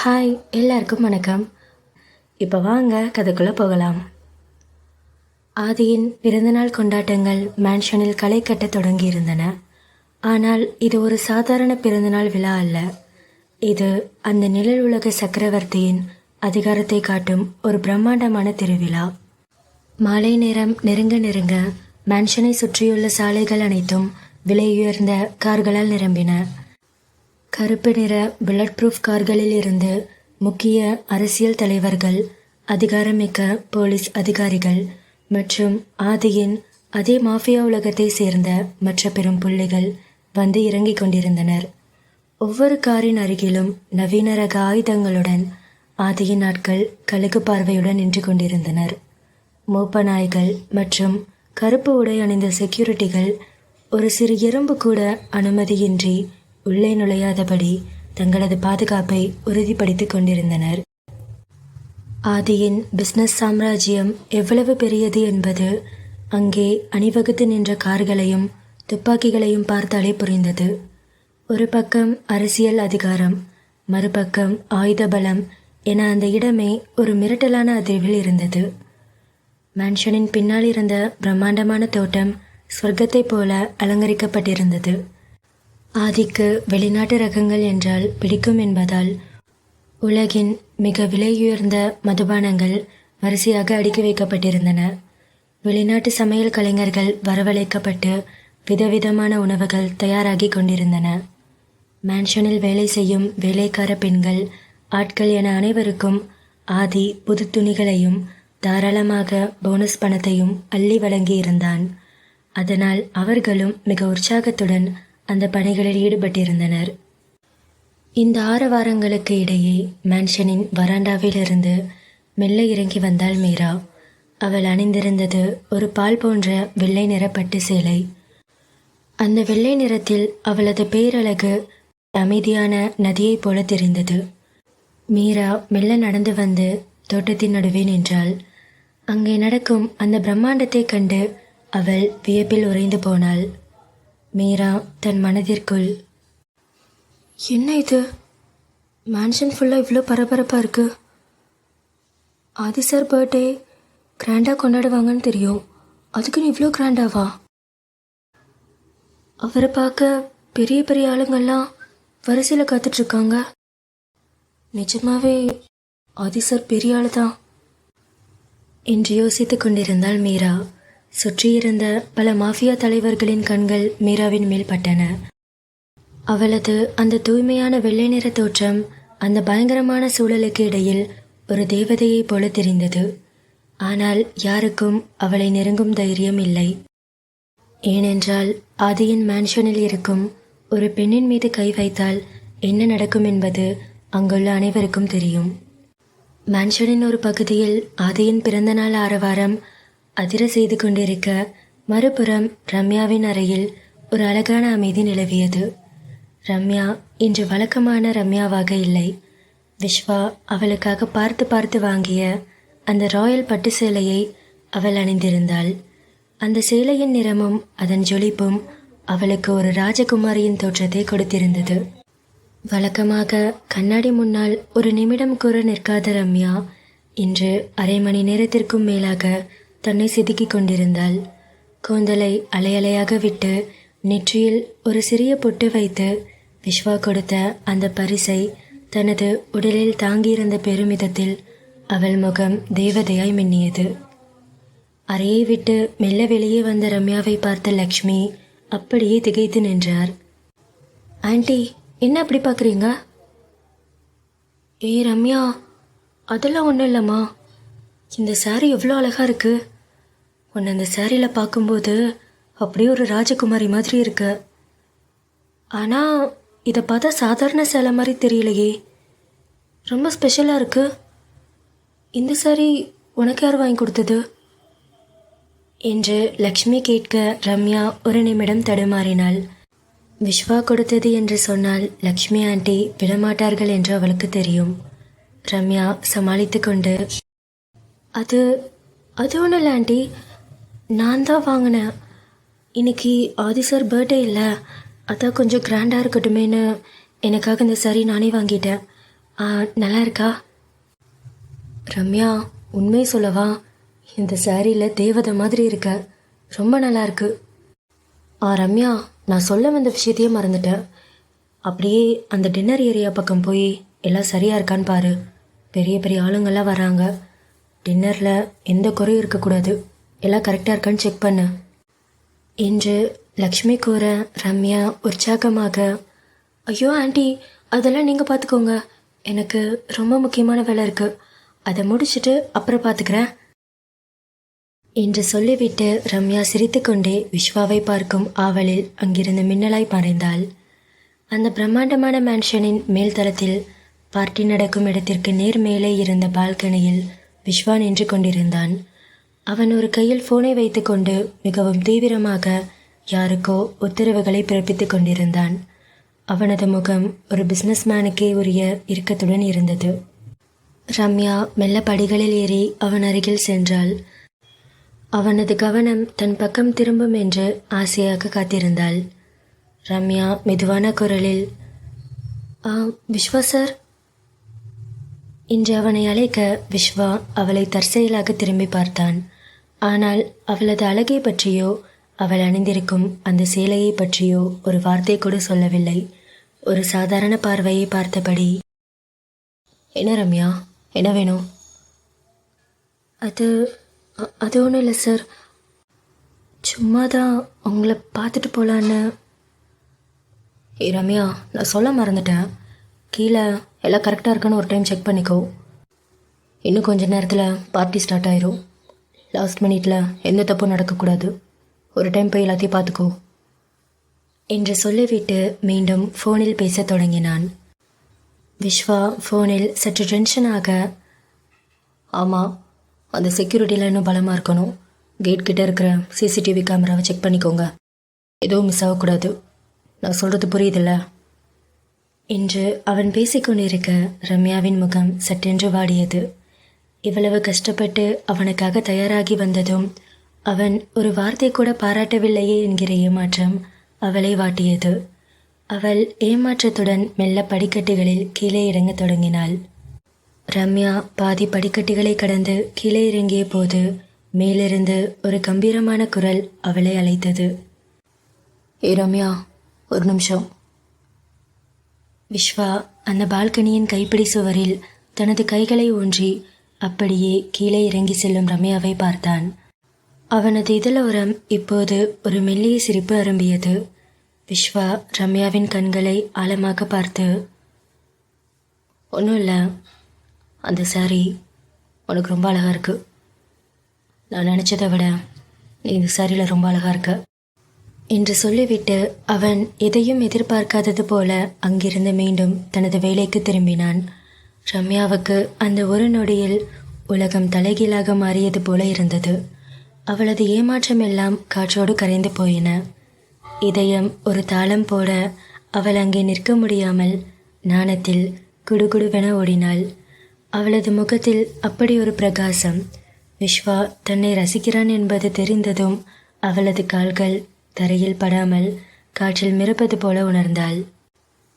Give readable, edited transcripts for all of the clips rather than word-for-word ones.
Hi, எல்லாருக்கும் வணக்கம். இப்போ வாங்க கதைக்குள்ளே போகலாம். ஆதியின் பிறந்தநாள் கொண்டாட்டங்கள் மேன்ஷனில் களை கட்ட தொடங்கியிருந்தன. ஆனால் இது ஒரு சாதாரண பிறந்தநாள் விழா அல்ல. இது அந்த நிழல் உலக சக்கரவர்த்தியின் அதிகாரத்தை காட்டும் ஒரு பிரம்மாண்டமான திருவிழா. மாலை நேரம் நெருங்க நெருங்க மேன்ஷனை சுற்றியுள்ள சாலைகள் அனைத்தும் விலையுயர்ந்த கார்களால் நிரம்பின. கருப்பு நிற புல்லட் ப்ரூஃப் கார்களில் இருந்து முக்கிய அரசியல் தலைவர்கள், அதிகாரமிக்க போலீஸ் அதிகாரிகள் மற்றும் ஆதியின் அதே மாஃபியா உலகத்தை சேர்ந்த மற்ற பெரும் புள்ளிகள் வந்து இறங்கிக் கொண்டிருந்தனர். ஒவ்வொரு காரின் அருகிலும் நவீன ரக ஆயுதங்களுடன் ஆதியின் ஆட்கள் கழுகு பார்வையுடன் நின்று கொண்டிருந்தனர். மோப்ப நாய்கள் மற்றும் கருப்பு உடை அணிந்த செக்யூரிட்டிகள் ஒரு சிறு எறும்பு கூட அனுமதியின்றி உள்ளே நுழையாதபடி தங்களது பாதுகாப்பை உறுதிப்படுத்திக் கொண்டிருந்தனர். ஆதியின் பிஸ்னஸ் சாம்ராஜ்யம் எவ்வளவு பெரியது என்பது அங்கே அணிவகுத்து நின்ற கார்களையும் துப்பாக்கிகளையும் பார்த்தாலே புரிந்தது. ஒரு பக்கம் அரசியல் அதிகாரம், மறுபக்கம் ஆயுத பலம் என அந்த இடமே ஒரு மிரட்டலான அதிர்வில் இருந்தது. மேன்ஷனின் பின்னால் இருந்த பிரம்மாண்டமான தோட்டம் சொர்க்கத்தைப் போல அலங்கரிக்கப்பட்டிருந்தது. ஆதிக்கு வெளிநாட்டு ரகங்கள் என்றால் பிடிக்கும் என்பதால் உலகின் மிக விலையுயர்ந்த மதுபானங்கள் வரிசையாக அடுக்கி வைக்கப்பட்டிருந்தன. வெளிநாட்டு சமையல் கலைஞர்கள் வரவழைக்கப்பட்டு விதவிதமான உணவுகள் தயாராகி கொண்டிருந்தன. மேன்ஷனில் வேலை செய்யும் வேலைக்கார பெண்கள், ஆட்கள் என அனைவருக்கும் ஆதி புது துணிகளையும் தாராளமாக போனஸ் பணத்தையும் அள்ளி வழங்கியிருந்தான். அதனால் அவர்களும் மிக உற்சாகத்துடன் அந்த பணிகளில் ஈடுபட்டிருந்தனர். இந்த 6 வாரங்களுக்கு இடையே மேன்ஷனின் வராண்டாவிலிருந்து மெல்ல இறங்கி வந்தாள் மீரா. அவள் அணிந்திருந்தது ஒரு பால் போன்ற வெள்ளை நிற பட்டு சேலை. அந்த வெள்ளை நிறத்தில் அவளது பேரழகு அமைதியான நதியைப் போல தெரிந்தது. மீரா மெல்ல நடந்து வந்து தோட்டத்தின் நடுவே நின்றாள். அங்கே நடக்கும் அந்த பிரம்மாண்டத்தை கண்டு அவள் வியப்பில் உறைந்து போனாள். மீரா தன் மனதிற்குள், என்ன இது, மேன்ஷன் ஃபுல்லாக இவ்வளோ பரபரப்பாக இருக்கு. ஆதி சார் பர்த்டே கிராண்டாக கொண்டாடுவாங்கன்னு தெரியும், அதுக்குன்னு இவ்வளோ கிராண்டாவா? அவரை பார்க்க பெரிய பெரிய ஆளுங்கள்லாம் வரிசையில் காத்துட்ருக்காங்க. நிஜமாவே ஆதி சார் பெரிய ஆள் தான் என்று யோசித்து கொண்டிருந்தாள் மீரா. சுற்றியிருந்த பல மாஃபியா தலைவர்களின் கண்கள் மீராவின் மேல் பட்டன. அவளது அந்த தூய்மையான வெள்ளை நிற தோற்றம் அந்த பயங்கரமான சூழலுக்கு இடையில் ஒரு தேவதையைப் போல தெரிந்தது. ஆனால் யாருக்கும் அவளை நெருங்கும் தைரியம் இல்லை. ஏனென்றால் ஆதியின் மேன்ஷனில் இருக்கும் ஒரு பெண்ணின் மீது கை வைத்தால் என்ன நடக்கும் என்பது அங்குள்ள அனைவருக்கும் தெரியும். மேன்ஷனின் ஒரு பகுதியில் ஆதியின் பிறந்தநாள் ஆரவாரம் அதிர செய்து கொண்டிருக்க, மறுபுறம் ரம்யாவின் அறையில் ஒரு அழகான அமைதி நிலவியது. ரம்யா இன்று வழக்கமான ரம்யாவாக இல்லை. விஸ்வா அவளுக்காக பார்த்து பார்த்து வாங்கிய அந்த ராயல் பட்டு சேலையை அவள் அணிந்திருந்தாள். அந்த சேலையின் நிறமும் அதன் ஜொலிப்பும் அவளுக்கு ஒரு ராஜகுமாரியின் தோற்றத்தை கொடுத்திருந்தது. வழக்கமாக கண்ணாடி முன்னால் ஒரு நிமிடம் கூட நிற்காத ரம்யா இன்று அரை மணி நேரத்திற்கும் மேலாக தன்னை செதுக்கிக் கொண்டிருந்தாள். கூந்தலை அலையலையாக விட்டு நெற்றியில் ஒரு சிறிய பொட்டு வைத்து விஸ்வா கொடுத்த அந்த பரிசை தனது உடலில் தாங்கியிருந்த பெருமிதத்தில் அவள் முகம் தேவதையாய் மின்னியது. அறையை விட்டு மெல்ல வெளியே வந்த ரம்யாவை பார்த்த லக்ஷ்மி அப்படியே திகைத்து நின்றார். ஆண்டி, என்ன அப்படி பார்க்குறீங்க? ஏய் ரம்யா, அதெல்லாம் ஒன்றும் இல்லைம்மா. இந்த சாரி எவ்வளோ அழகாக இருக்கு. உன்னை அந்த சாரியில் பார்க்கும்போது அப்படியே ஒரு ராஜகுமாரி மாதிரி இருக்கு. ஆனால் இதை பார்த்தா சாதாரண சேலை மாதிரி தெரியலையே, ரொம்ப ஸ்பெஷலாக இருக்கு. இந்த சாரி உனக்கு யார் வாங்கி கொடுத்தது என்று லக்ஷ்மி கேட்க ரம்யா ஒரு நிமிடம் தடுமாறினாள். விஸ்வா கொடுத்தது என்று சொன்னால் லக்ஷ்மி ஆண்டி விடமாட்டார்கள் என்று அவளுக்கு தெரியும். ரம்யா சமாளித்து கொண்டு, அது ஒன்றும் இல்லை ஆண்டி, நான் தான் வாங்கினேன். இன்னைக்கு ஆதி சார் பர்த்டே இல்லை, அதான் கொஞ்சம் கிராண்டாக இருக்கட்டுமேனு எனக்காக இந்த சாரி நானே வாங்கிட்டேன். நல்லா இருக்கா? ரம்யா, உண்மை சொல்லவா, இந்த சாரியில் தேவதை மாதிரி இருக்க. ரொம்ப நல்லா இருக்கு. ரம்யா, நான் சொல்ல வந்த விஷயத்தையே மறந்துட்டேன். அப்படியே அந்த டின்னர் ஏரியா பக்கம் போய் எல்லாம் சரியாக இருக்கான்னு பாரு. பெரிய பெரிய ஆளுங்கள்லாம் வராங்க. டின்னரில் எந்த குறையும் இருக்கக்கூடாது. எல்லாம் கரெக்டாக இருக்கான்னு செக் பண்ணு என்று லக்ஷ்மி கூற, ரம்யா உற்சாகமாக, ஐயோ ஆண்டி, அதெல்லாம் நீங்கள் பார்த்துக்கோங்க. எனக்கு ரொம்ப முக்கியமான வேலை இருக்குது. அதை முடிச்சுட்டு அப்புறம் பார்த்துக்கிறேன் என்று சொல்லிவிட்டு ரம்யா சிரித்துக்கொண்டே விஸ்வாவை பார்க்கும் ஆவலில் அங்கிருந்து மின்னலாய் மறைந்தாள். அந்த பிரம்மாண்டமான மேன்ஷனின் மேல்தளத்தில் பார்ட்டி நடக்கும் இடத்திற்கு நேர் மேலே இருந்த பால்கனியில் விஸ்வா நின்று கொண்டிருந்தான். அவன் ஒரு கையில் ஃபோனை வைத்துக்கொண்டு மிகவும் தீவிரமாக யாருக்கோ உத்தரவுகளை பிறப்பித்துக் கொண்டிருந்தான். அவனது முகம் ஒரு பிஸ்னஸ்மேனுக்கே உரிய இறுக்கத்துடன் இருந்தது. ரம்யா மெல்ல படிகளில் ஏறி அவன் அருகில் சென்றாள். அவனது கவனம் தன் பக்கம் திரும்பும் என்று ஆசையாக காத்திருந்தாள். ரம்யா மெதுவான குரலில், விஸ்வா சார் என்று அவனை அழைக்க, விஸ்வா அவளை தற்செயலாக திரும்பி பார்த்தான். ஆனால் அவளது அழகை பற்றியோ அவள் அணிந்திருக்கும் அந்த சேலையை பற்றியோ ஒரு வார்த்தை கூட சொல்லவில்லை. ஒரு சாதாரண பார்வையை பார்த்தபடி, என்ன ரம்யா, என்ன வேணும்? அது ஒன்றும் இல்லை சார், சும்மா தான் உங்களை பார்த்துட்டு போகலான்னு. ரம்யா, நான் சொல்ல மறந்துட்டேன். கீழே எல்லாம் கரெக்டாக இருக்கான்னு ஒரு டைம் செக் பண்ணிக்கோ. இன்னும் கொஞ்ச நேரத்தில் பார்ட்டி ஸ்டார்ட் ஆயிரும். லாஸ்ட் மினிட்ல எந்த தப்பும் நடக்கக்கூடாது. ஒரு டைம் போய் எல்லாத்தையும் பார்த்துக்கோ என்று சொல்லிவிட்டு மீண்டும் ஃபோனில் பேசத் தொடங்கினான். விஸ்வா ஃபோனில் சற்று டென்ஷனாக, ஆமாம், அந்த செக்யூரிட்டியில் இன்னும் பலமாக இருக்கணும். கேட் கிட்டே இருக்கிற சிசிடிவி கேமராவை செக் பண்ணிக்கோங்க. எதுவும் மிஸ் ஆகக்கூடாது. நான் சொல்கிறது புரியுதில்ல என்று அவன் பேசிக்கொண்டிருக்க ரம்யாவின் முகம் சட்டென்று வாடியது. இவ்வளவு கஷ்டப்பட்டு அவனுக்காக தயாராகி வந்ததும் அவன் ஒரு வார்த்தை கூட பாராட்டவில்லையே என்கிற ஏமாற்றம் அவளை வாட்டியது. அவள் ஏமாற்றத்துடன் மெல்ல படிக்கட்டுகளில் கீழே இறங்கத் தொடங்கினாள். ரம்யா பாதி படிக்கட்டுகளை கடந்து கீழே இறங்கிய போது மேலிருந்து ஒரு கம்பீரமான குரல் அவளை அழைத்தது. ரம்யா, ஒரு நிமிஷம். விஸ்வா அந்த பால்கனியின் கைப்பிடி சுவரில் தனது கைகளை ஊன்றி அப்படியே கீழே இறங்கி செல்லும் ரம்யாவை பார்த்தான். அவனது இதழோரம் இப்போது ஒரு மெல்லிய சிரிப்பு அரும்பியது. விஸ்வா ரம்யாவின் கண்களை ஆழமாக பார்த்து, ஒன்றும் இல்லை, அந்த சாரி உனக்கு ரொம்ப அழகாக இருக்கு. நான் நினச்சதை விட நீ இந்த சாரியில் ரொம்ப அழகாக இருக்க என்று சொல்லிவிட்டு அவன் எதையும் எதிர்பார்க்காதது போல அங்கிருந்து மீண்டும் தனது வேலைக்கு திரும்பினான். ரம்யாவுக்கு அந்த ஒரு நொடியில் உலகம் தலைகீழாக மாறியது போல இருந்தது. அவளது ஏமாற்றம் எல்லாம் காற்றோடு கரைந்து போயின. இதயம் ஒரு தாளம் போட அவள் அங்கே நிற்க முடியாமல் நாணத்தில் குடுகுடுவென ஓடினாள். அவளது முகத்தில் அப்படி ஒரு பிரகாசம். விஸ்வா தன்னை ரசிக்கிறான் என்பது தெரிந்ததும் அவளது கால்கள் தரையில் படாமல் காற்றில் மிதப்பது போல உணர்ந்தாள்.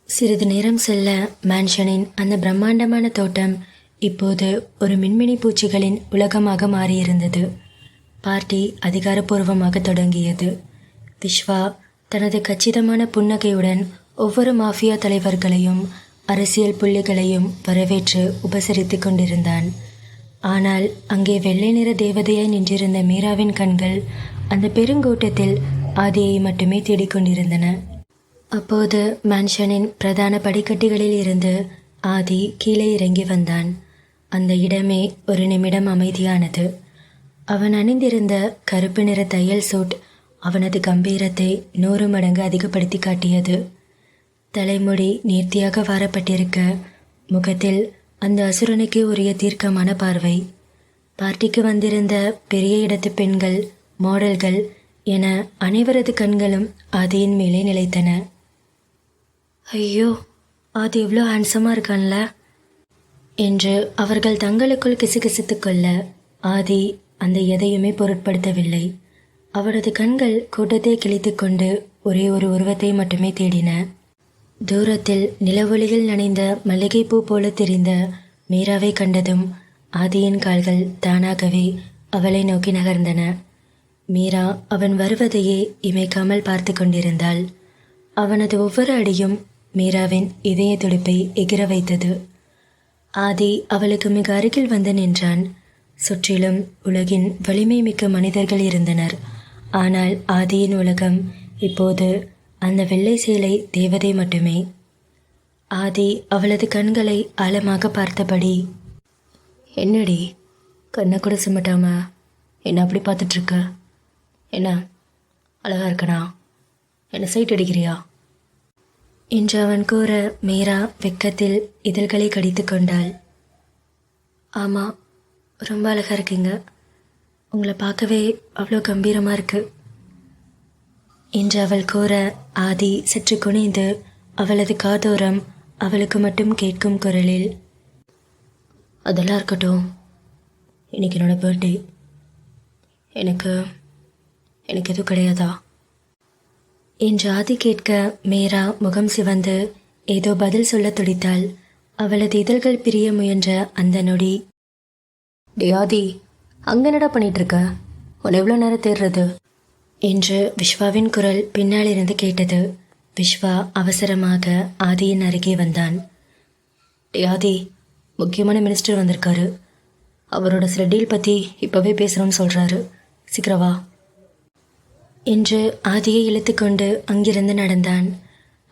சிறிது நேரம் செல்ல மேன்ஷனின் அந்த பிரம்மாண்டமான தோட்டம் இப்போது ஒரு மின்மினி பூச்சிகளின் உலகமாக மாறியிருந்தது. பார்ட்டி அதிகாரப்பூர்வமாக தொடங்கியது. விஸ்வா தனது கச்சிதமான புன்னகையுடன் ஒவ்வொரு மாஃபியா தலைவர்களையும் அரசியல் புள்ளிகளையும் வரவேற்று உபசரித்து கொண்டிருந்தான். ஆனால் அங்கே வெள்ளை நிற தேவதையாய் நின்றிருந்த மீராவின் கண்கள் அந்த பெருங்கூட்டத்தில் ஆதியை மட்டுமே தேடிக்கொண்டிருந்தன. அப்போது மேன்ஷனின் பிரதான படிக்கட்டுகளில் இருந்து ஆதி கீழே இறங்கி வந்தான். அந்த இடமே ஒரு நிமிடம் அமைதியானது. அவன் அணிந்திருந்த கருப்பு நிற தையல் சூட் அவனது கம்பீரத்தை 100 மடங்கு அதிகப்படுத்தி காட்டியது. தலைமுடி நேர்த்தியாக வாரப்பட்டிருக்க, முகத்தில் அந்த அசுரனுக்கு உரிய தீர்க்கமான பார்வை. பார்ட்டிக்கு வந்திருந்த பெரிய இடத்து பெண்கள், மாடல்கள் என அனைவரது கண்களும் ஆதியின் மேலே நிலைத்தன. ஐயோ, ஆதி எவ்வளோ ஹேண்ட்ஸமாக இருக்கான்ல என்று அவர்கள் தங்களுக்குள் கிசுகிசுத்து கொள்ள ஆதி அந்த எதையுமே பொருட்படுத்தவில்லை. அவரது கண்கள் கூட்டத்தை கிழித்து கொண்டு ஒரே ஒரு உருவத்தை மட்டுமே தேடின. தூரத்தில் நிலவொளியில் நனைந்த மல்லிகைப்பூ போல தெரிந்த மீராவை கண்டதும் ஆதியின் கால்கள் தானாகவே அவளை நோக்கி நகர்ந்தன. மீரா அவன் வருவதையே இமைக்காமல் பார்த்து கொண்டிருந்தாள். அவனது ஒவ்வொரு அடியும் மீராவின் இதய துடிப்பை எகிர வைத்தது. ஆதி அவளுக்கு மிக அருகில் வந்து நின்றான். சுற்றிலும் உலகின் வலிமை மிக்க மனிதர்கள் இருந்தனர். ஆனால் ஆதியின் உலகம் இப்போது அந்த வெள்ளை சேலை தேவதை மட்டுமே. ஆதி அவளது கண்களை ஆழமாக பார்த்தபடி, என்னடி கண்ணை கூட சிம்மட்டாம என்ன அப்படி பார்த்துட்ருக்க? என்ன அழகா இருக்கனா? என்ன சைட் அடிக்கிறியா என்று அவன் கூற மீரா வெக்கத்தில் இதழ்களை கடித்து கொண்டாள். ஆமாம், ரொம்ப அழகாக இருக்கீங்க. உங்களை பார்க்கவே அவ்வளோ கம்பீரமாக இருக்கு என்று அவள் கூற ஆதி சற்று குனிந்து அவளது காதோரம் அவளுக்கு மட்டும் கேட்கும் குரலில், அதெல்லாம் இருக்கட்டும், இன்னைக்கு என்னோட பர்த்டே. எனக்கு எதுவும் கிடையாதா என்று ஆதி கேட்க மீரா முகம் சிவந்து ஏதோ பதில் சொல்ல துடித்தாள். அவளது இதழ்கள் பிரிய முயன்ற அந்த நொடி, டே ஆதி, அங்கே என்னடா பண்ணிட்டு இருக்க? உன்னை எவ்வளோ நேரம் தேடுறது என்று விஸ்வாவின் குரல் பின்னாலிருந்து கேட்டது. விஸ்வா அவசரமாக ஆதியின் அருகே வந்தான். டே ஆதி, முக்கியமான மினிஸ்டர் வந்திருக்காரு. அவரோட சில டீல் பற்றி இப்போவே பேசுகிறோன்னு சொல்கிறாரு. சீக்கிரவா என்று ஆதியை இழுத்து கொண்டு அங்கிருந்து நடந்தான்.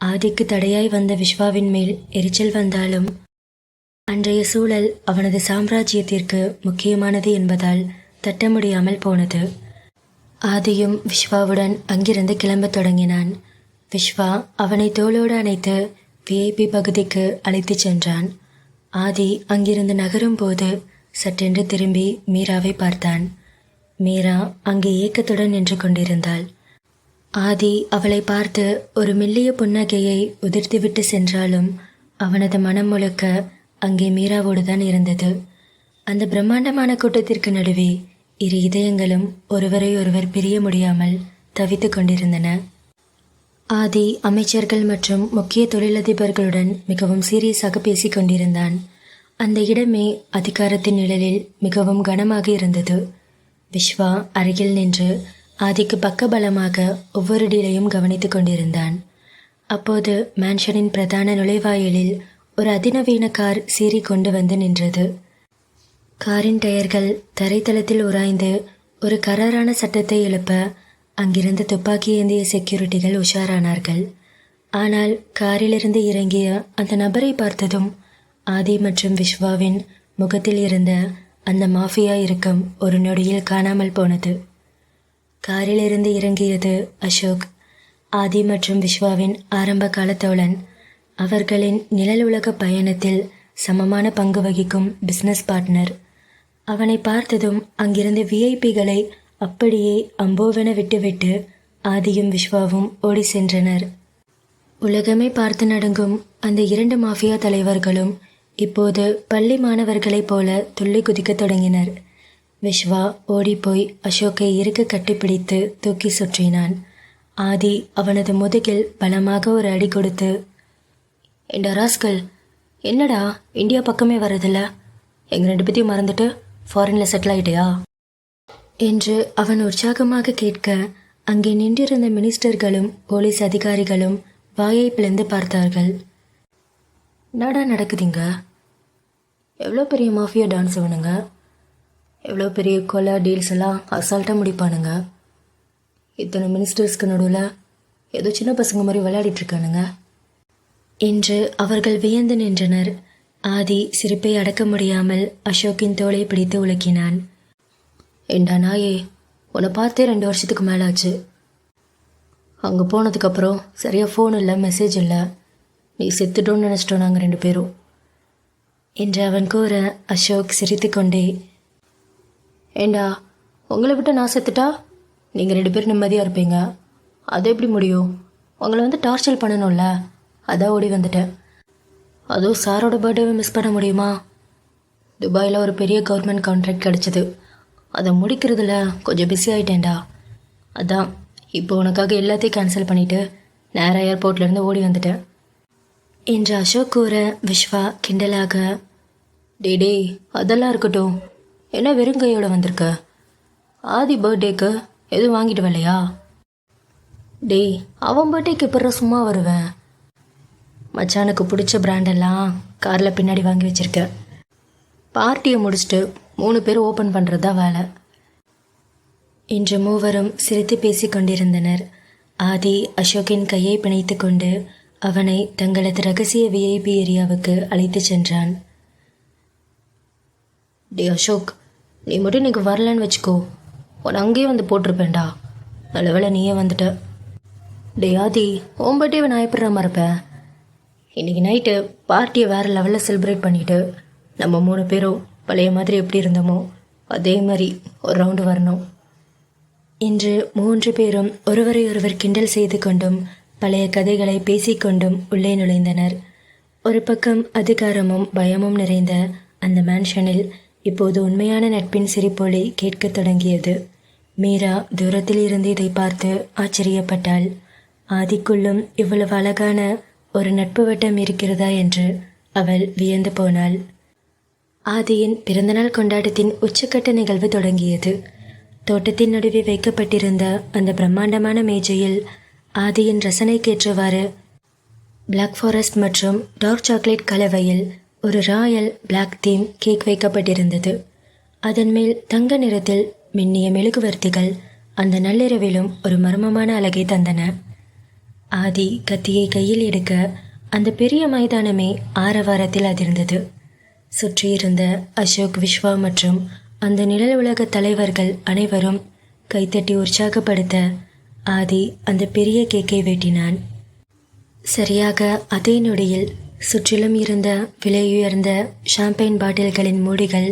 ஆதிக்கு தடையாய் வந்த விஸ்வாவின் மேல் எரிச்சல் வந்தாலும் அன்றைய சூழல் அவனது சாம்ராஜ்யத்திற்கு முக்கியமானது என்பதால் தட்ட முடியாமல் போனது. ஆதியும் விஸ்வாவுடன் அங்கிருந்து கிளம்பத் தொடங்கினான். விஸ்வா அவனை தோளோடு அணைத்து விஐபி பகுதிக்கு அழைத்துச் சென்றான். ஆதி அங்கிருந்து நகரும் போது சட்டென்று திரும்பி மீராவை பார்த்தான். மீரா அங்கே ஏக்கத்துடன் நின்று கொண்டிருந்தாள். ஆதி அவளை பார்த்து ஒரு மெல்லிய புன்னகையை உதிர்த்துவிட்டு சென்றாலும் அவனது மனம் முழுக்க அங்கே மீராவோடு தான் இருந்தது. அந்த பிரம்மாண்டமான கூட்டத்திற்கு நடுவே இரு இதயங்களும் ஒருவரை ஒருவர் பிரிய முடியாமல் தவித்து கொண்டிருந்தன. ஆதி அமைச்சர்கள் மற்றும் முக்கிய தொழிலதிபர்களுடன் மிகவும் சீரியஸாக பேசிக் கொண்டிருந்தான். அந்த இடமே அதிகாரத்தின் நிழலில் மிகவும் கனமாக இருந்தது. விஸ்வா அருகில் நின்று ஆதிக்கு பக்கபலமாக ஒவ்வொரு டீலையும் கவனித்து கொண்டிருந்தான். அப்போது மேன்ஷனின் பிரதான நுழைவாயிலில் ஒரு அதிநவீன கார் சீறி கொண்டு வந்து நின்றது. காரின் டயர்கள் தரைத்தளத்தில் உராய்ந்து ஒரு கராரான சட்டத்தை எழுப்ப அங்கிருந்து துப்பாக்கி ஏந்திய செக்யூரிட்டிகள் உஷாரானார்கள். ஆனால் காரிலிருந்து இறங்கிய அந்த நபரை பார்த்ததும் ஆதி மற்றும் விஸ்வாவின் முகத்தில் இருந்த அந்த மாஃபியா இறுக்கம் ஒரு நொடியில் காணாமல் போனது. காரிலிருந்து இறங்கியது அசோக், ஆதி மற்றும் விஸ்வாவின் ஆரம்ப கால தோழன். அவர்களின் நிழல் உலக பயணத்தில் சமமான பங்கு வகிக்கும் பிஸ்னஸ் பார்ட்னர். அவனை பார்த்ததும் அங்கிருந்த விஐபிகளை அப்படியே அம்போவென விட்டுவிட்டு ஆதியும் விஸ்வாவும் ஓடி சென்றனர். உலகமே பார்த்து நடுங்கும் அந்த இரண்டு மாஃபியா தலைவர்களும் இப்போது பள்ளி மாணவர்களைப் போல துள்ளி குதிக்கத் தொடங்கினர். விஸ்வா ஓடிப்போய் அசோக்கை இறுக்க கட்டிப்பிடித்து தூக்கி சுற்றினான். ஆதி அவனது முதுகில் பலமாக ஒரு அடி கொடுத்து, ஏண்டா ராஸ்கல், என்னடா இந்தியா பக்கமே வரதில்ல? எங்கள் ரெண்டு பேத்தையும் மறந்துட்டு ஃபாரினில் செட்டில் ஆகிட்டியா என்று அவன் உற்சாகமாக கேட்க அங்கே நின்றிருந்த மினிஸ்டர்களும் போலீஸ் அதிகாரிகளும் வாயை பிளந்து பார்த்தார்கள். என்னடா நடக்குதுங்க? எவ்வளோ பெரிய மாஃபியா டான்ஸ் இவனுங்க, எவ்வளோ பெரிய கொலை டீல்ஸ் எல்லாம் அசால்ட்டாக முடிப்பானுங்க. இத்தனை மினிஸ்டர்ஸ்க்கு நடுவில் ஏதோ சின்ன பசங்க மாதிரி விளையாடிட்டுருக்கானுங்க என்று அவர்கள் வியந்து நின்றனர். ஆதி சிரிப்பை அடக்க முடியாமல் அசோக்கின் தோளை பிடித்து உலுக்கினான். ஏண்டா நாயே, உன்னை பார்த்தே 2 வருஷத்துக்கு மேலே ஆச்சு. அங்கே போனதுக்கப்புறம் சரியாக ஃபோன் இல்லை, மெசேஜ் இல்லை. நீ செத்துட்டோன்னு நினச்சிட்டோம் நாங்கள் 2 பேரும் என்று அவன் கூற அசோக் சிரித்து கொண்டே, ஏண்டா உங்களை விட்டு நான் செத்துட்டா நீங்கள் 2 பேரும் நிம்மதியாக இருப்பீங்க. அது எப்படி முடியும்? உங்களை வந்து டார்ச்சர் பண்ணணும்ல, அதான் ஓடி வந்துட்டேன். அதுவும் சாரோட பர்த்டேவை மிஸ் பண்ண முடியுமா? துபாயில் ஒரு பெரிய கவர்மெண்ட் கான்ட்ராக்ட் கிடச்சிது, அதை முடிக்கிறதுல கொஞ்சம் பிஸி ஆகிட்டேன்டா. அதான் இப்போ உனக்காக எல்லாத்தையும் கேன்சல் பண்ணிவிட்டு நேராக ஏர்போர்ட்லேருந்து ஓடி வந்துட்டேன். என்று அசோக் கூற விஸ்வா கிண்டலாக, டே அதெல்லாம் இருக்கட்டும், என்ன வெறுங்கையோட வந்திருக்க? ஆதி பர்த்டேக்கு எதுவும் வாங்கிட்டு வரலையா? டேய், அவன் பர்த்டேக்கு எப்போ சும்மா வருவேன்? மச்சானுக்கு பிடிச்ச பிராண்டெல்லாம் காரில் பின்னாடி வாங்கி வச்சிருக்க. பார்ட்டியை முடிச்சுட்டு 3 பேர் ஓப்பன் பண்ணுறது தான் வேலை. இன்று மூவரும் சிரித்து பேசி கொண்டிருந்தனர். ஆதி அசோக்கின் கையை பிணைத்து கொண்டு அவனை தங்களது ரகசிய விஐபி ஏரியாவுக்கு அழைத்து சென்றான். டே அசோக், நீ மட்டும் இன்னைக்கு வரலன்னு வச்சுக்கோ, உன்னை அங்கேயே வந்து போட்டிருப்பேன்டா. நல்ல வேளை நீயே வந்துட்ட. டே ஆதி, உன் பர்த்டேவை நான் எப்படி மறப்பேன்? இன்றைக்கி நைட்டு பார்ட்டியை வேறு லெவலில் செலிப்ரேட் பண்ணிவிட்டு நம்ம 3 பேரும் பழைய மாதிரி எப்படி இருந்தோமோ அதே மாதிரி ஒரு ரவுண்டு வரணும். இன்று 3 பேரும் ஒருவரை ஒருவர் கிண்டல் செய்து கொண்டும் பழைய கதைகளை பேசிக்கொண்டும் உள்ளே நுழைந்தனர். ஒரு பக்கம் அதிகாரமும் பயமும் நிறைந்த அந்த மேன்ஷனில் இப்போது உண்மையான நட்பின் சிரிப்பொலி கேட்கத் தொடங்கியது. மீரா தூரத்தில் இருந்து இதை பார்த்து ஆச்சரியப்பட்டாள். ஆதிக்குள்ளும் இவ்வளவு அழகான ஒரு நட்பு வட்டம் இருக்கிறதா என்று அவள் வியந்து போனாள். ஆதியின் பிறந்தநாள் கொண்டாட்டத்தின் உச்சக்கட்ட நிகழ்வு தொடங்கியது. தோட்டத்தின் நடுவே வைக்கப்பட்டிருந்த அந்த பிரம்மாண்டமான மேஜையில் ஆதியின் ரசனைக்கேற்றவாறு பிளாக் ஃபாரஸ்ட் மற்றும் டார்க் சாக்லேட் கலவையில் ஒரு ராயல் பிளாக் தீம் கேக் வைக்கப்பட்டிருந்தது. அதன் மேல் தங்க நிறத்தில் மின்னிய மெழுகுவர்த்திகள் அந்த நள்ளிரவிலும் ஒரு மர்மமான அழகை தந்தன. ஆதி கத்தியை கையில் எடுக்க அந்த பெரிய மைதானமே ஆரவாரத்தில் அதிர்ந்தது. சுற்றியிருந்த அசோக், விஸ்வா மற்றும் அந்த நிழல் உலக தலைவர்கள் அனைவரும் கைத்தட்டி உற்சாகப்படுத்த ஆதி அந்த பெரிய கேக்கை வெட்டினான். சரியாக அதே நொடியில் சுற்றிலும் இருந்த விலையுயர்ந்த ஷாம்பெயின் பாட்டில்களின் மூடிகள்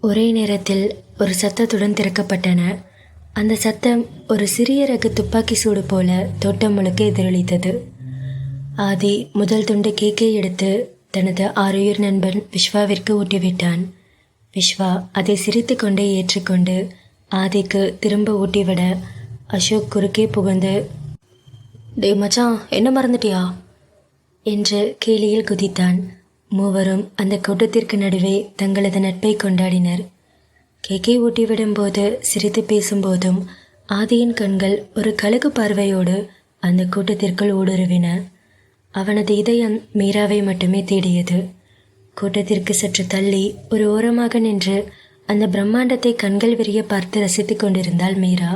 ஒரே நேரத்தில் ஒரு சத்தத்துடன் திறக்கப்பட்டன. அந்த சத்தம் ஒரு சிறிய ரக துப்பாக்கி சூடு போல தோட்டம் முழுக்க எதிரொலித்தது. ஆதி முதல் துண்டு கேக்கை எடுத்து தனது ஆறுயிர் நண்பன் விஸ்வாவிற்கு ஊட்டிவிட்டான். விஸ்வா அதை சிரித்து கொண்டே ஏற்றுக்கொண்டு ஆதிக்கு திரும்ப ஊட்டிவிட அசோக் குறுக்கே புகுந்து, டே மச்சான், என்ன மறந்துட்டியா என்று கேலியில் குதித்தான். மூவரும் அந்த கூட்டத்திற்கு நடுவே தங்களது நட்பை கொண்டாடினர். கேக்கை ஊட்டிவிடும்போது சிரித்து பேசும்போதும் ஆதியின் கண்கள் ஒரு கழுகு பார்வையோடு அந்த கூட்டத்திற்குள் ஊடுருவின. அவனது இதயம் மீராவை மட்டுமே தேடியது. கூட்டத்திற்கு சற்று தள்ளி ஒரு ஓரமாக நின்று அந்த பிரம்மாண்டத்தை கண்கள் விரிய பார்த்து ரசித்து கொண்டிருந்தாள் மீரா.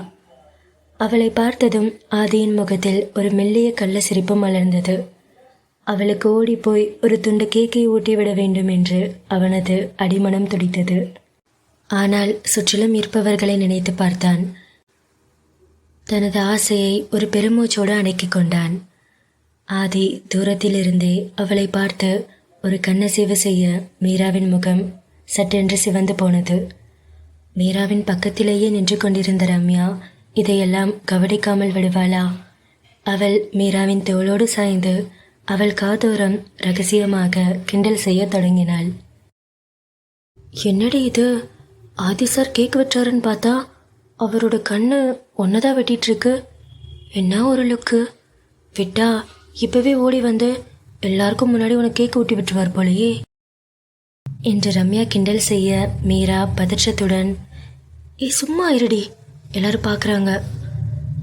அவளை பார்த்ததும் ஆதியின் முகத்தில் ஒரு மெல்லிய கள்ள சிரிப்பு மலர்ந்தது. அவளுக்கு ஓடிப்போய் ஒரு துண்டு கேக்கை ஊட்டிவிட வேண்டும் என்று அவனது அடிமனம் துடித்தது. ஆனால் சுற்றிலும் இருப்பவர்களை நினைத்து பார்த்தான். தனது ஆசையை ஒரு பெருமூச்சோடு அடக்கிக் கொண்டான். ஆதி தூரத்திலிருந்தே அவளை பார்த்து ஒரு கண்ணசைவு செய்ய மீராவின் முகம் சட்டென்று சிவந்து போனது. மீராவின் பக்கத்திலேயே நின்று கொண்டிருந்த ரம்யா இதையெல்லாம் கவனிக்காமல் விடுவாளா? அவள் மீராவின் தோளோடு சாய்ந்து அவள் காதோரம் ரகசியமாக கிண்டல் செய்ய தொடங்கினாள். என்னடி இது, ஆதி சார் கேக் வெட்டுறாருன்னு பார்த்தா அவரோட கண்ணு ஒன்னதான் வெட்டிட்டு இருக்கு. என்ன ஒரு லுக்கு! விட்டா இப்பவே ஓடி வந்து எல்லாருக்கும் முன்னாடி உனக்கு கேக் ஊட்டி விட்டுருவார் போலையே என்று ரம்யா கிண்டல் செய்ய மீரா பதற்றத்துடன், சும்மா இருடி, எல்லாரும் பார்க்குறாங்க.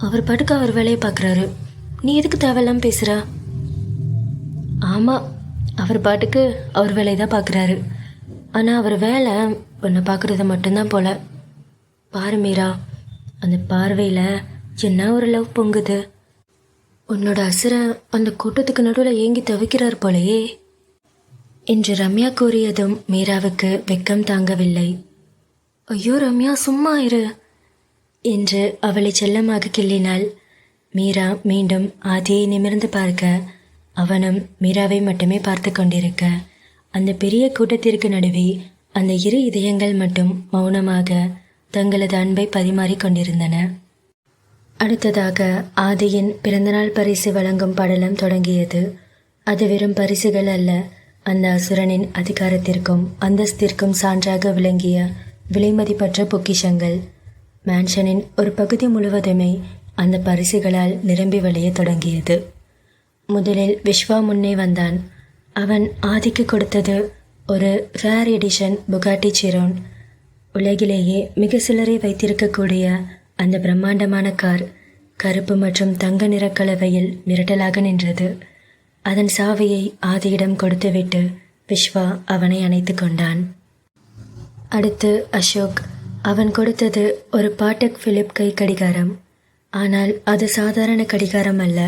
அவர் பாட்டுக்கு அவர் வேலையை பார்க்குறாரு, நீ எதுக்கு தேவையில்லாம பேசுகிற? ஆமாம், அவர் பாட்டுக்கு அவர் வேலையை தான் பார்க்குறாரு. ஆனால் அவர் வேலை உன்னை பார்க்குறது மட்டும்தான் போல. பாரு மீரா, அந்த பார்வையில் என்ன ஒரு லவ் பொங்குது. உன்னோட அசுரை அந்த கூட்டத்துக்கு நடுவில் ஏங்கி தவிக்கிறார் போலையே என்று ரம்யா கூறியதும் மீராவுக்கு வெக்கம் தாங்கவில்லை. ஐயோ ரம்யா, சும்மா இரு என்று அவளை செல்லமாக கிள்ளினாள். மீரா மீண்டும் ஆதியை நிமிர்ந்து பார்க்க அவனும் மீராவை மட்டுமே பார்த்து கொண்டிருக்க அந்த பெரிய கூட்டத்திற்கு நடுவே அந்த இரு இதயங்கள் மட்டும் மௌனமாக தங்களது அன்பை பரிமாறிக் கொண்டிருந்தன. அடுத்ததாக ஆதியின் பிறந்தநாள் பரிசு வழங்கும் படலம் தொடங்கியது. அது வெறும் பரிசுகள் அல்ல, அந்த அசுரனின் அதிகாரத்திற்கும் அந்தஸ்திற்கும் சான்றாக விளங்கிய விலைமதிப்பற்ற பொக்கிஷங்கள். மேன்ஷனின் ஒரு பகுதி முழுவதுமே அந்த பரிசுகளால் நிரம்பி வழிய தொடங்கியது. முதலில் விஸ்வா முன்னே வந்தான். அவன் ஆதிக்கு கொடுத்தது ஒரு ரேர் எடிஷன் புகாட்டி சிரோன். உலகிலேயே மிக சிலரை வைத்திருக்கக்கூடிய அந்த பிரம்மாண்டமான கார் கருப்பு மற்றும் தங்க நிற கலவையில் மிரட்டலாக நின்றது. அதன் சாவியை ஆதியிடம் கொடுத்துவிட்டு விஸ்வா அவனை அணைத்து கொண்டான். அடுத்து அசோக். அவன் கொடுத்தது ஒரு பாட்டக் பிலிப் கை கடிகாரம். ஆனால் அது சாதாரண கடிகாரம் அல்ல.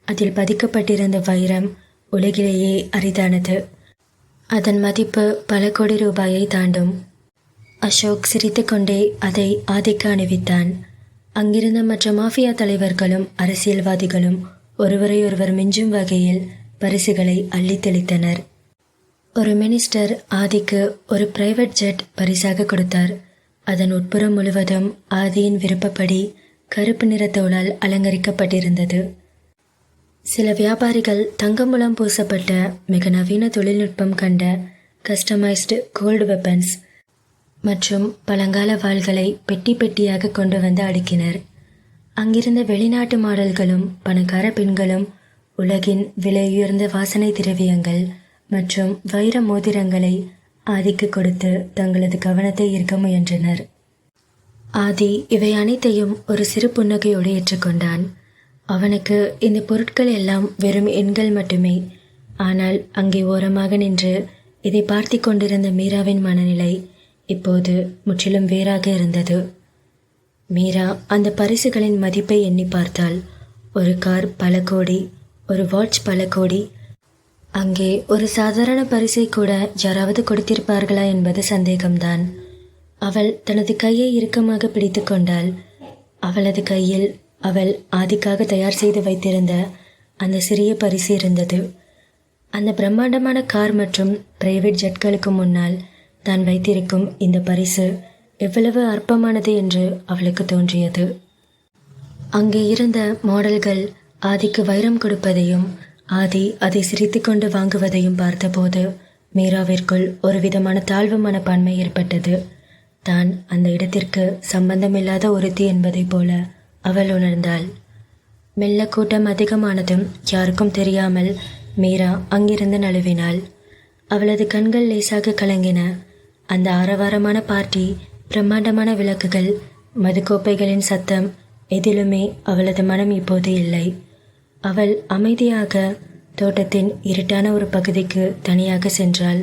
அதில் பதிக்கப்பட்டிருந்த வைரம் உலகிலேயே அரிதானது. அதன் மதிப்பு பல கோடி ரூபாயை தாண்டும். அசோக் சிரித்துக்கொண்டே அதை ஆதிக்கு அணிவித்தான். அங்கிருந்த மற்ற மாஃபியா தலைவர்களும் அரசியல்வாதிகளும் ஒருவரையொருவர் மிஞ்சும் வகையில் பரிசுகளை அள்ளி தெளித்தனர். ஒரு மினிஸ்டர் ஆதிக்கு ஒரு பிரைவேட் ஜெட் பரிசாக கொடுத்தார். அதன் உட்புறம் முழுவதும் ஆதியின் விருப்பப்படி கருப்பு நிற தோலால் அலங்கரிக்கப்பட்டிருந்தது. சில வியாபாரிகள் தங்கமுலாம் பூசப்பட்ட மிக நவீன தொழில்நுட்பம் கண்ட கஸ்டமைஸ்டு கோல்டு வெப்பன்ஸ் மற்றும் பழங்கால வாள்களை பெட்டி பெட்டியாக கொண்டு வந்து அடுக்கினர். அங்கிருந்த வெளிநாட்டு மாடல்களும் பணக்கார பெண்களும் உலகின் விலையுயர்ந்த வாசனை திரவியங்கள் மற்றும் வைர மோதிரங்களை ஆதிக்கு கொடுத்து தங்களது கவனத்தை ஈர்க்க முயன்றனர். ஆதி இவை அனைத்தையும் ஒரு சிறு புன்னகையோடு ஏற்றுக்கொண்டான். அவனுக்கு இந்த பொருட்கள் எல்லாம் வெறும் எண்கள் மட்டுமே. ஆனால் அங்கே ஓரமாக நின்று இதை பார்த்து கொண்டிருந்த மீராவின் மனநிலை இப்போது முற்றிலும் வேறாக இருந்தது. மீரா அந்த பரிசுகளின் மதிப்பை எண்ணி பார்த்தாள். ஒரு கார் பல கோடி, ஒரு வாட்ச் பல கோடி. அங்கே ஒரு சாதாரண பரிசை கூட யாராவது கொடுத்திருப்பார்களா என்பது சந்தேகம்தான். அவள் தனது கையை இறுக்கமாக பிடித்து கொண்டாள். அவளது கையில் அவள் ஆதிக்காக தயார் செய்து வைத்திருந்த அந்த சிறிய பரிசு இருந்தது. அந்த பிரம்மாண்டமான கார் மற்றும் பிரைவேட் ஜெட்களுக்கு முன்னால் தான் வைத்திருக்கும் இந்த பரிசு எவ்வளவு அற்பமானது என்று அவளுக்கு தோன்றியது. அங்கே இருந்த மாடல்கள் ஆதிக்கு வைரம் கொடுப்பதையும் ஆதி அதை சிரித்து கொண்டு வாங்குவதையும் பார்த்தபோது மீராவிற்குள் ஒரு விதமான தாழ்வு மனப்பான்மை ஏற்பட்டது. தான் அந்த இடத்திற்கு சம்பந்தமில்லாத ஒருத்தி என்பதைப் போல அவள் உணர்ந்தாள். மெல்ல கூட்டம் அதிகமானதும் யாருக்கும் தெரியாமல் மீரா அங்கிருந்து நழுவினாள். அவளது கண்கள் லேசாக கலங்கின. அந்த ஆரவாரமான பார்ட்டி, பிரம்மாண்டமான விளக்குகள், மதுக்கோப்பைகளின் சத்தம், எதிலுமே அவளது மனம் இப்போது இல்லை. அவள் அமைதியாக தோட்டத்தின் இருட்டான ஒரு பகுதிக்கு தனியாக சென்றாள்.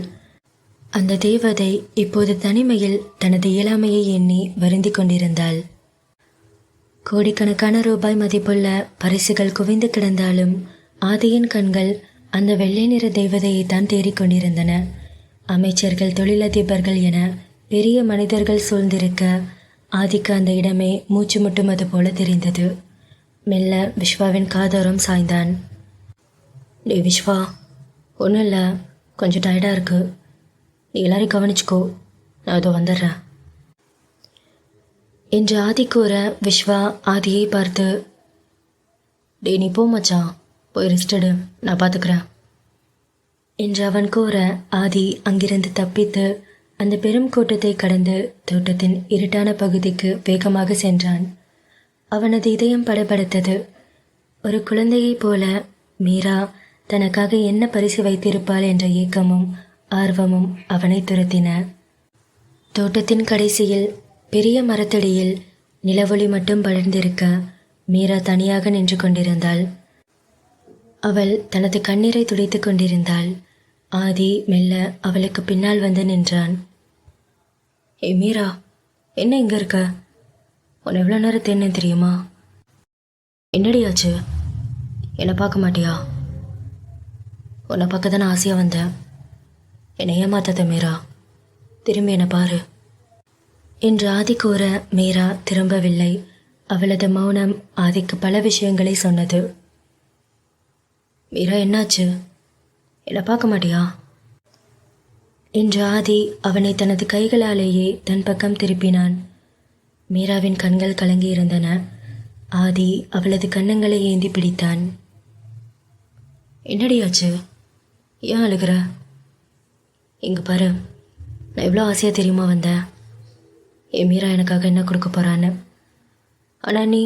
அந்த தேவதை இப்போது தனிமையில் தனது இயலாமையை எண்ணி வருந்தி கொண்டிருந்தாள். கோடிக்கணக்கான ரூபாய் மதிப்புள்ள பரிசுகள் குவிந்து கிடந்தாலும் ஆதியின் கண்கள் அந்த வெள்ளை நிற தெய்வதையை தான் தேடிக்கொண்டிருந்தன. அமைச்சர்கள், தொழிலதிபர்கள் என பெரிய மனிதர்கள் சூழ்ந்திருக்க ஆதிக்கு அந்த இடமே மூச்சு முட்டுமது போல தெரிந்தது. மெல்ல விஸ்வாவின் காதோரம் சாய்ந்தான். டே விஸ்வா, ஒன்றும் இல்லை, கொஞ்சம் டயர்டாக இருக்கு. நீ எல்லாரையும் கவனிச்சுக்கோ, நான் இதோ வந்துடுறேன் என்று ஆதி கூற விஸ்வா ஆதியை பார்த்து, டே நீ போ மச்சான், போய் ரெஸ்டடு, நான் பார்த்துக்கிறேன் என்று அவன் கூற ஆதி அங்கிருந்து தப்பித்து அந்த பெரும் கூட்டத்தை கடந்து தோட்டத்தின் இருட்டான பகுதிக்கு வேகமாக சென்றான். அவனது இதயம் படபடத்தது. ஒரு குழந்தையைப் போல மீரா தனக்காக என்ன பரிசு வைத்திருப்பாள் என்ற ஏக்கமும் ஆர்வமும் அவனை துரத்தின. தோட்டத்தின் கடைசியில் பெரிய மரத்தடியில் நிலவொளி மட்டும் படர்ந்திருக்க மீரா தனியாக நின்று கொண்டிருந்தாள். அவள் தனது கண்ணீரை துடைத்து கொண்டிருந்தாள். ஆதி மெல்ல அவளுக்கு பின்னால் வந்து நின்றான். ஏ மீரா, என்ன இங்கே இருக்க? உன்னை எவ்வளோ நேரம் தேடினேன் தெரியுமா? என்னடியாச்சு? என்னை பார்க்க மாட்டியா? உன்னை பார்க்க தானே ஆசையாக வந்தேன். என்னை ஏமாத்தாத மீரா, திரும்பி என்னை பாரு என்று ஆதி கூற மீரா திரும்பவில்லை. அவளது மௌனம் ஆதிக்கு பல விஷயங்களை சொன்னது. மீரா, என்னாச்சு? என்னை பார்க்க மாட்டியா என்று ஆதி அவனை தனது கைகளாலேயே தன் பக்கம் திருப்பினான். மீராவின் கண்கள் கலங்கியிருந்தன. ஆதி அவளது கன்னங்களை ஏந்தி பிடித்தான். என்னடியாச்சு? ஏன் அழுகிற? இங்கே பாரு, நான் எவ்வளோ ஆசையாக தெரியுமா வந்தேன். என் மீரா எனக்காக என்ன கொடுக்க போகிறான்னு. ஆனால் நீ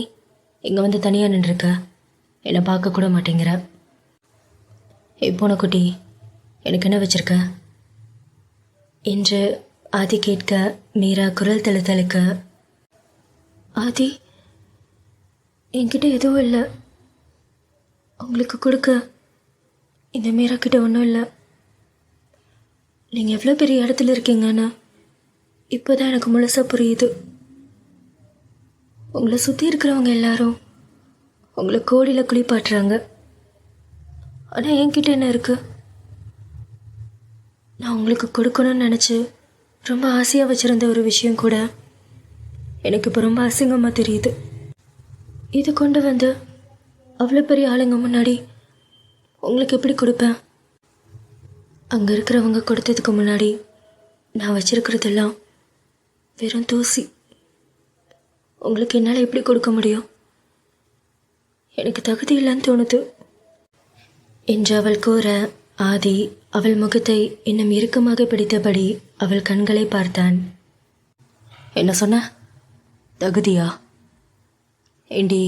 இங்கே வந்து தனியாக நின்றுருக்க, என்னை பார்க்க கூட மாட்டேங்கிற. பூனைக்குட்டி, எனக்கு என்ன வச்சிருக்க என்று ஆதி கேட்க மீரா குரல் தழுத்தழுக்க, ஆதி, என்கிட்ட எதுவும் இல்லை, உங்களுக்கு கொடுக்க. இந்த மீரா கிட்ட ஒன்றும் இல்லை. நீங்கள் எவ்வளோ பெரிய இடத்துல இருக்கீங்கன்னு இப்போ தான் எனக்கு முழுசாக புரியுது. உங்களை சுற்றி இருக்கிறவங்க எல்லாரும் உங்களை கோடியில் குளிப்பாட்டுறாங்க. ஆனால் என்கிட்ட என்ன இருக்குது? நான் உங்களுக்கு கொடுக்கணும்னு நினச்சி ரொம்ப ஆசையாக வச்சுருந்த ஒரு விஷயம் கூட எனக்கு இப்போ ரொம்ப அசிங்கமாக தெரியுது. இது கொண்டு வந்து அவ்வளோ பெரிய ஆளுங்க முன்னாடி உங்களுக்கு எப்படி கொடுப்பேன்? அங்கே இருக்கிறவங்க கொடுத்ததுக்கு முன்னாடி நான் வச்சிருக்கிறதெல்லாம் வெறும் தூசி. உங்களுக்கு என்னால் எப்படி கொடுக்க முடியும்? எனக்கு தகுதி இல்லைன்னு தோணுது என்று அவள் கூற, ஆதி அவள் முகத்தை இன்னும் இறுக்கமாக பிடித்தபடி அவள் கண்களை பார்த்தான். என்ன சொன்ன? தகுதியா? ஏண்டி,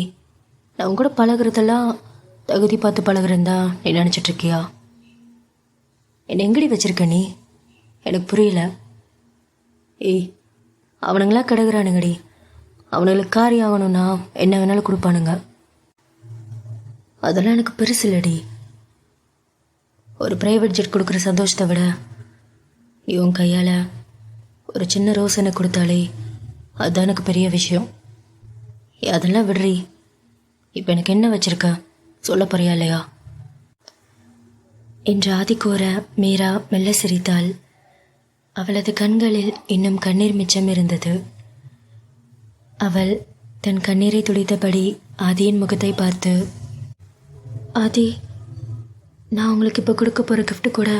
நான் உங்க கூட பழகிறதெல்லாம் தகுதி பார்த்து பழகிறந்தா நீ நினச்சிட்ருக்கியா? என்னை எங்கடி வச்சிருக்க நீ? எனக்கு புரியல. ஏய், அவனுங்களா கிடக்குறானுங்கடி. அவனுங்களுக்கு காரியம் ஆகணும்னா என்ன வேணாலும் கொடுப்பானுங்க. அதெல்லாம் எனக்கு பெருசு இல்லடி. ஒரு ப்ரைவேட் ஜெட் கொடுக்குற சந்தோஷத்தை விட நீ உன் கையால் ஒரு சின்ன ரோஸ் எனக்கு கொடுத்தாலே அதுதான் எனக்கு பெரிய விஷயம். அதெல்லாம் விடுறி. இப்போ எனக்கு என்ன வச்சிருக்க சொல்ல போறியா இல்லையா என்று ஆதி கூற, மீரா மெல்ல சிரித்தாள். அவளது கண்களில் இன்னும் கண்ணீர் மிச்சம் இருந்தது. அவள் தன் கண்ணீரை துடைத்தபடி ஆதியின் முகத்தை பார்த்து, ஆதி, நான் உங்களுக்கு இப்போ கொடுக்க போகிற கிஃப்ட் கூட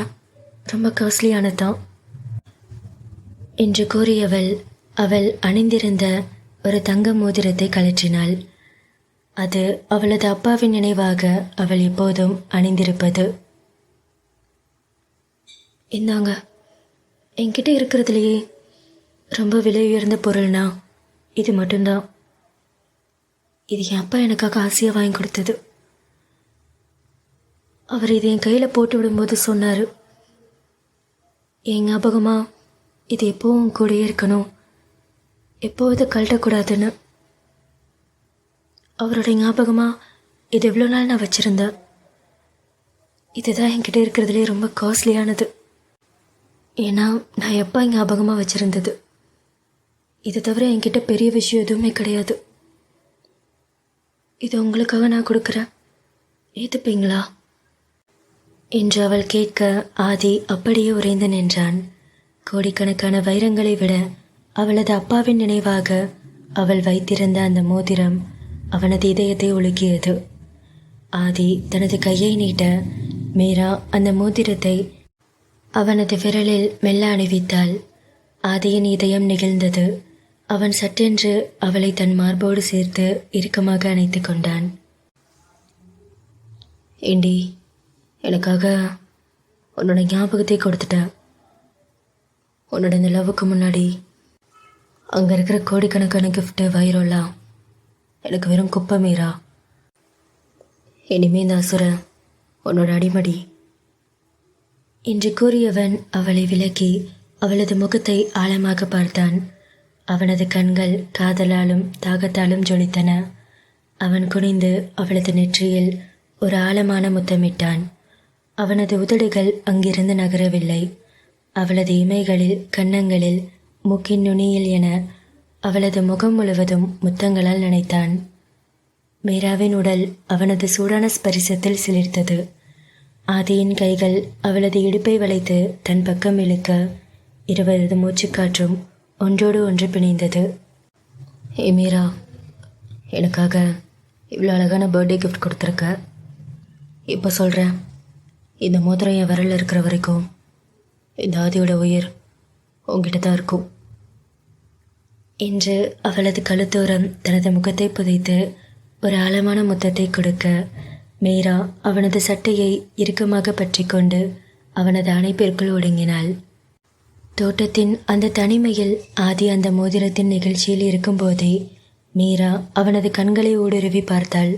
ரொம்ப காஸ்ட்லியானது தான் என்று கூறியவள் அவள் அணிந்திருந்த ஒரு தங்க மோதிரத்தை கழற்றினாள். அது அவளது அப்பாவின் நினைவாக அவள் எப்போதும் அணிந்திருப்பது. இந்தாங்க, என்கிட்ட இருக்கிறதுலையே ரொம்ப விலை உயர்ந்த பொருள்னா இது மட்டும்தான். இது என் அப்பா எனக்காக ஆசையாக வாங்கி கொடுத்தது. அவர் இதை என் கையில் போட்டு விடும்போது சொன்னார், என் ஞாபகமாக இது எப்போவும் கூடயே இருக்கணும், எப்போது கழட்டக்கூடாதுன்னு. அவருடைய ஞாபகமாக இது எவ்வளோ நாள் நான் வச்சுருந்தேன். இதுதான் என்கிட்ட இருக்கிறதுலே ரொம்ப காஸ்ட்லியானது. ஏன்னா நான் எப்போ ஞாபகமாக வச்சுருந்தது. இதை தவிர என்கிட்ட பெரிய விஷயம் எதுவுமே கிடையாது. இது உங்களுக்காக நான் கொடுக்குறேன், ஏற்றுப்பீங்களா என்று அவள் கேட்க, ஆதி அப்படியே உறைந்து நின்றான். கோடிக்கணக்கான வைரங்களை விட அவளது அப்பாவின் நினைவாக அவள் வைத்திருந்த அந்த மோதிரம் அவனது இதயத்தை உலுக்கியது. ஆதி தனது கையை நீட்ட மீரா அந்த மோதிரத்தை அவனது விரலில் மெல்ல அணிவித்தாள். ஆதியின் இதயம் நெகிழ்ந்தது. அவன் சட்டென்று அவளை தன் மார்போடு சேர்த்து இறுக்கமாக அணைத்து கொண்டான். ஏண்டி, எனக்காக உன்னோட ஞாபகத்தை கொடுத்துட்ட. உன்னோட இந்த லவ்வுக்கு முன்னாடி அங்கே இருக்கிற கோடிக்கணக்கான கிஃப்ட்டு வைரம்லாம் எனக்கு வெறும் குப்பை மீரா. இனிமே இந்த அசுரன் உன்னோட அடிமடி என்று கூறியவன் அவளை விலக்கி அவளது முகத்தை ஆழமாக பார்த்தான். அவனது கண்கள் காதலாலும் தாகத்தாலும் ஜொலித்தன. அவன் குனிந்து அவளது நெற்றியில் ஒரு ஆழமான முத்தமிட்டான். அவனது உதடுகள் அங்கிருந்து நகரவில்லை. அவளது இமைகளில், கன்னங்களில், மூக்கின் நுனியில் என அவளது முகம் முழுவதும் முத்தங்களால் நனைத்தான். மீராவின் உடல் அவனது சூடான ஸ்பரிசத்தில் சிலிர்த்தது. ஆதியின் கைகள் அவளது இடுப்பை வளைத்து தன் பக்கம் இழுக்க இருவரது மூச்சுக்காற்றும் ஒன்றோடு ஒன்று பிணைந்தது. ஏ மீரா, எனக்காக இவ்வளோ அழகான பர்த்டே கிஃப்ட் கொடுத்துருக்க. இப்போ சொல்கிறேன், இந்த மோதிரம் என் விரலில் இருக்கிற வரைக்கும் இந்த ஆதியோட உயிர் உங்ககிட்ட தான் இருக்கும் என்று அவளது கழுத்தோரம் தனது முகத்தை புதைத்து ஒரு ஆழமான முத்தத்தை கொடுக்க, மீரா அவனது சட்டையை இறுக்கமாக பற்றி கொண்டு அவனது அணைப்பிற்குள் ஒடுங்கினாள். தோட்டத்தின் அந்த தனிமையில் ஆதி அந்த மோதிரத்தின் நிகழ்ச்சியில் இருக்கும்போதே மீரா அவனது கண்களை ஊடுருவி பார்த்தாள்.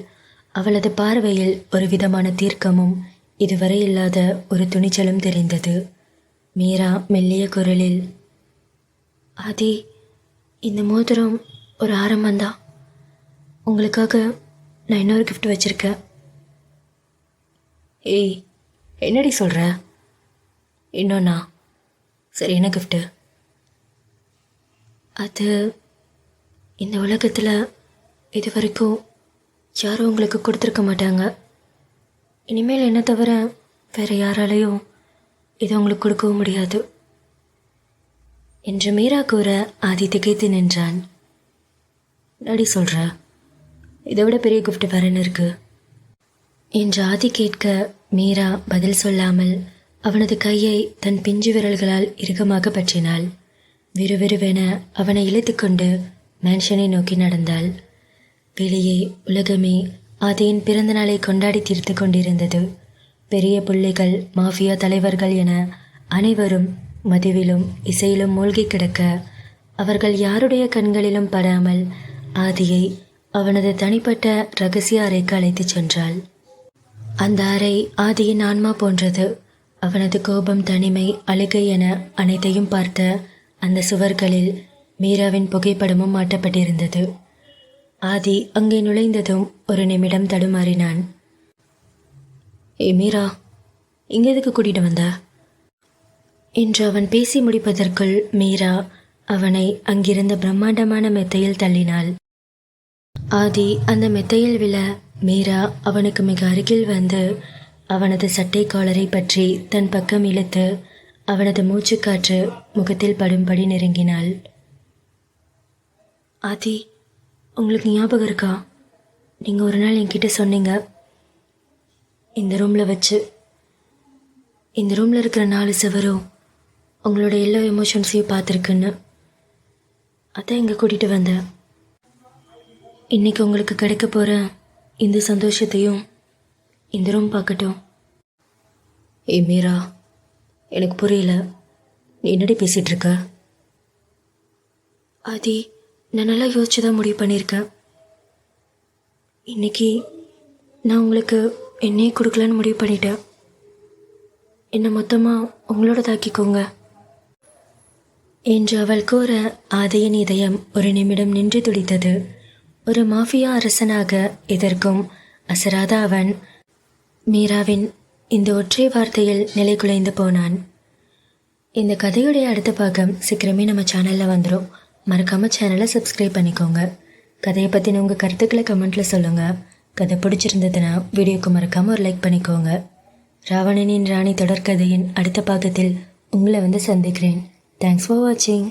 அவளது பார்வையில் ஒரு விதமான தீர்க்கமும் இதுவரை இல்லாத ஒரு துணிச்சலும் தெரிந்தது. மீரா மெல்லிய குரலில், ஆதி, இந்த மோதிரம் ஒரு ஆரம்பந்தான். உங்களுக்காக நான் இன்னொரு கிஃப்ட் வச்சுருக்கேன். ஏய், என்னடி சொல்கிற? இன்னொன்னா? சரி, என்ன கிஃப்ட்டு? அது இந்த உலகத்தில் இது வரைக்கும் யாரும் உங்களுக்கு கொடுத்துருக்க மாட்டாங்க. இனிமேல் என்ன தவிர வேறு யாராலையும் இதை உங்களுக்கு கொடுக்கவும் முடியாது என்று மீரா கூற ஆதி திகைத்து நின்றான். நடி சொல்கிற, இதை விட பெரிய கிஃப்ட் வேறன்னு இருக்கு என்று ஆதி கேட்க மீரா பதில் சொல்லாமல் அவனது கையை தன் பிஞ்சு விரல்களால் இறுக்கமாக பற்றினாள். விறுவிறுவென அவனை இழுத்துக்கொண்டு மேன்ஷனை நோக்கி நடந்தாள். வெளியே உலகமே ஆதியின் பிறந்த நாளை கொண்டாடி தீர்த்து கொண்டிருந்தது. பெரிய புள்ளிகள், மாஃபியா தலைவர்கள் என அனைவரும் மதுவிலும் இசையிலும் மூழ்கி கிடக்க அவர்கள் யாருடைய கண்களிலும் படாமல் ஆதியை அவனது தனிப்பட்ட இரகசிய அறைக்கு அழைத்துச் சென்றாள். அந்த அறை ஆதியின் ஆன்மா போன்றது. அவனது கோபம், தனிமை, அழுகை என அனைத்தையும் பார்த்த அந்த சுவர்களில் மீராவின் புகைப்படமும் மாட்டப்பட்டிருந்தது. ஆதி அங்கே நுழைந்ததும் ஒரு நிமிடம் தடுமாறினான். ஏய் மீரா, இங்கே எதுக்கு கூட்டிகிட்டு வந்த என்று அவன் பேசி முடிப்பதற்குள் மீரா அவனை அங்கிருந்த பிரம்மாண்டமான மெத்தையில் தள்ளினாள். ஆதி அந்த மெத்தையில் விழ மீரா அவனுக்கு மிக அருகில் வந்து அவனது சட்டை காலரை பற்றி தன் பக்கம் இழுத்து அவனது மூச்சுக்காற்று முகத்தில் படும்படி நெருங்கினாள். ஆதி, உங்களுக்கு ஞாபகம் இருக்கா? நீங்கள் ஒரு நாள் என்கிட்ட சொன்னீங்க, இந்த ரூமில் வச்சு, இந்த ரூமில் இருக்கிற 4 சுவரும் உங்களோட எல்லா எமோஷன்ஸையும் பார்த்துருக்குன்னு. அதான் இங்கே கூட்டிகிட்டு வந்தேன். இன்றைக்கி உங்களுக்கு கிடைக்க போகிற இந்த சந்தோஷத்தையும் இந்த ரூம் பார்க்கட்டும். ஏய் மீரா, எனக்கு புரியல, நீ என்னடி பேசிகிட்டு இருக்க? ஆதி, நான் நல்லா யோசிச்சு தான் முடிவு பண்ணியிருக்கேன். இன்றைக்கி நான் உங்களுக்கு என்னையே கொடுக்கலான்னு முடிவு பண்ணிட்டேன். என்னை மொத்தமாக உங்களோட தாக்கிக்கோங்க என்று அவள் கூற ஆதியின் இதயம் ஒரு நிமிடம் நின்று துடித்தது. ஒரு மாஃபியா அரசனாக இதற்கும் அசராத அவன் மீராவின் இந்த ஒற்றை வார்த்தையில் நிலை குலைந்து போனான். இந்த கதையுடைய அடுத்த பாகம் சீக்கிரமே நம்ம சேனலில் வந்துடும். மறக்காமல் சேனலை சப்ஸ்கிரைப் பண்ணிக்கோங்க. கதையை பற்றின உங்கள் கருத்துக்களை கமெண்ட்டில் சொல்லுங்கள். கதை பிடிச்சிருந்ததுன்னா வீடியோக்கு மறக்காமல் ஒரு லைக் பண்ணிக்கோங்க. ராவணனின் ராணி தொடர்கதையின் அடுத்த பாகத்தில் உங்களை வந்து சந்திக்கிறேன். தேங்க்ஸ் ஃபார் வாட்சிங்.